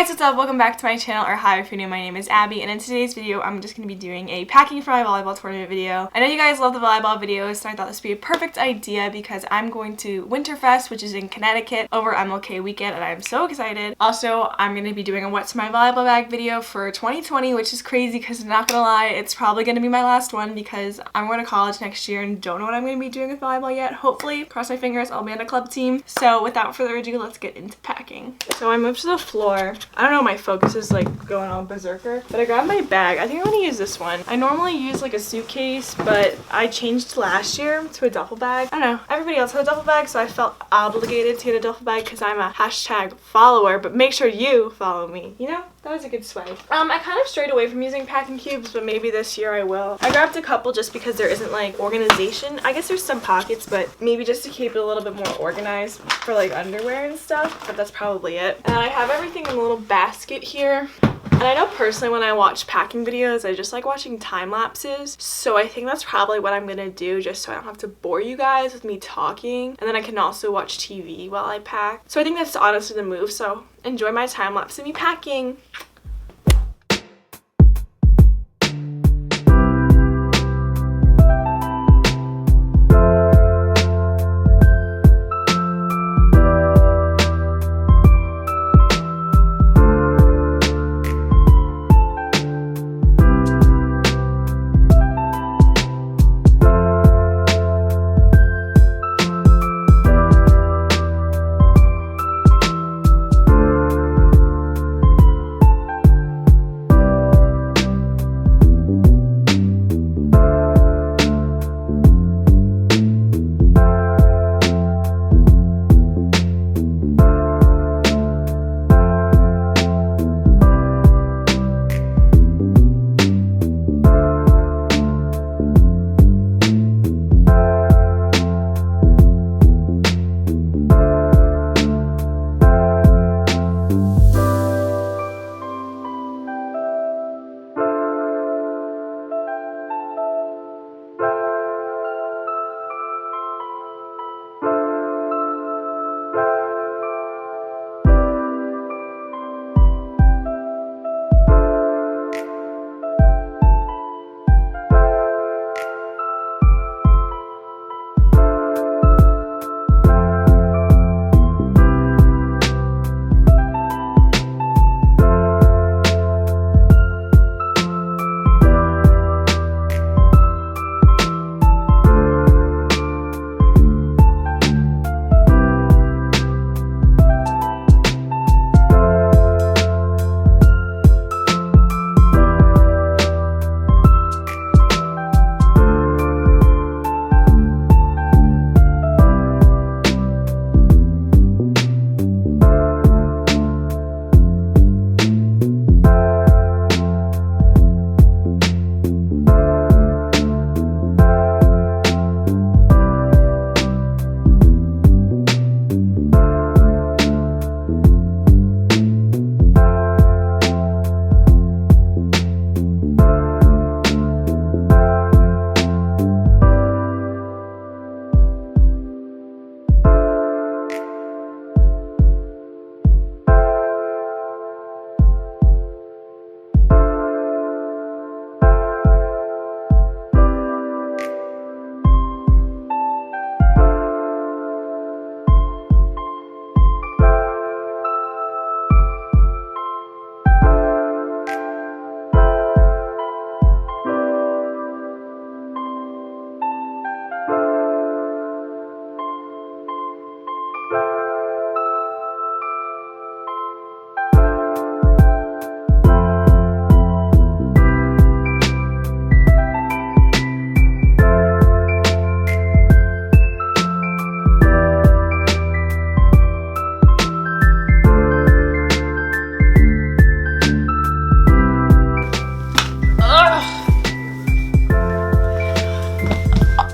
Hey guys, what's up? Welcome back to my channel, or hi if you're new. My name is Abby, and in today's video, I'm just going to be doing a packing for my volleyball tournament video. I know you guys love the volleyball videos, so I thought this would be a perfect idea because I'm going to Winterfest, which is in Connecticut, over MLK weekend, and I'm so excited. Also, I'm going to be doing a What's My Volleyball Bag video for 2020, which is crazy because I'm not going to lie, it's probably going to be my last one because I'm going to college next year and don't know what I'm going to be doing with volleyball yet. Hopefully, cross my fingers, I'll be on a club team. So without further ado, let's get into packing. So I moved to the floor. I don't know, my focus is like going all berserker, but I grabbed my bag. I think I'm gonna use this one. I normally use like a suitcase, but I changed last year to a duffel bag. I don't know, everybody else had a duffel bag, so I felt obligated to get a duffel bag because I'm a hashtag follower, but make sure you follow me, you know? That was a good sway. I kind of strayed away from using packing cubes, but maybe this year I will. I grabbed a couple just because there isn't like organization. I guess there's some pockets, but maybe just to keep it a little bit more organized for like underwear and stuff, but that's probably it. And I have everything in a little basket here. And I know personally when I watch packing videos, I just like watching time lapses. So I think that's probably what I'm gonna do just so I don't have to bore you guys with me talking. And then I can also watch TV while I pack. So I think that's honestly the move. So enjoy my time lapse of me packing.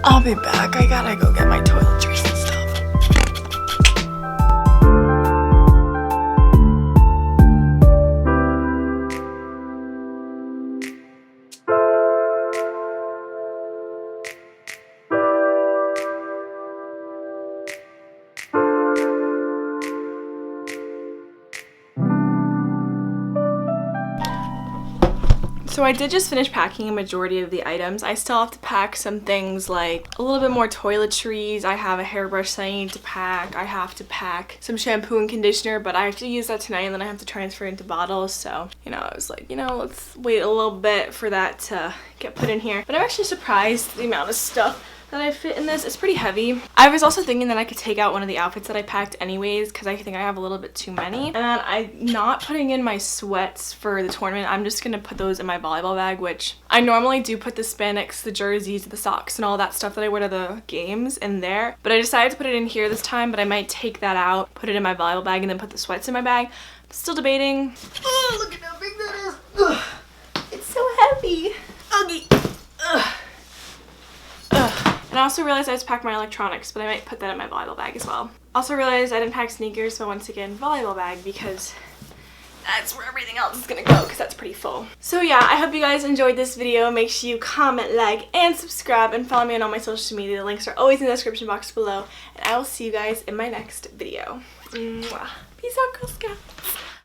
I'll be back. I gotta go get my toiletries and stuff. So I did just finish packing a majority of the items. I still have to pack some things like a little bit more toiletries. I have a hairbrush that I need to pack. I have to pack some shampoo and conditioner, but I have to use that tonight and then I have to transfer into bottles. So, you know, I was like, you know, let's wait a little bit for that to get put in here. But I'm actually surprised the amount of stuff that I fit in this. It's pretty heavy. I was also thinking that I could take out one of the outfits that I packed anyways because I think I have a little bit too many. And then I'm not putting in my sweats for the tournament. I'm just gonna put those in my volleyball bag, which I normally do put the spandex, the jerseys, the socks, and all that stuff that I wear to the games in there. But I decided to put it in here this time, but I might take that out, put it in my volleyball bag, and then put the sweats in my bag. I'm still debating. Oh, look at how big that is. Ugh. It's so heavy. Ugly. Ugh. Ugh. And I also realized I had to pack my electronics, but I might put that in my volleyball bag as well. Also realized I didn't pack sneakers, so once again, volleyball bag, because that's where everything else is gonna go, because that's pretty full. So yeah, I hope you guys enjoyed this video. Make sure you comment, like, and subscribe, and follow me on all my social media. The links are always in the description box below, and I will see you guys in my next video. Mwah. Peace out, Girl Scouts.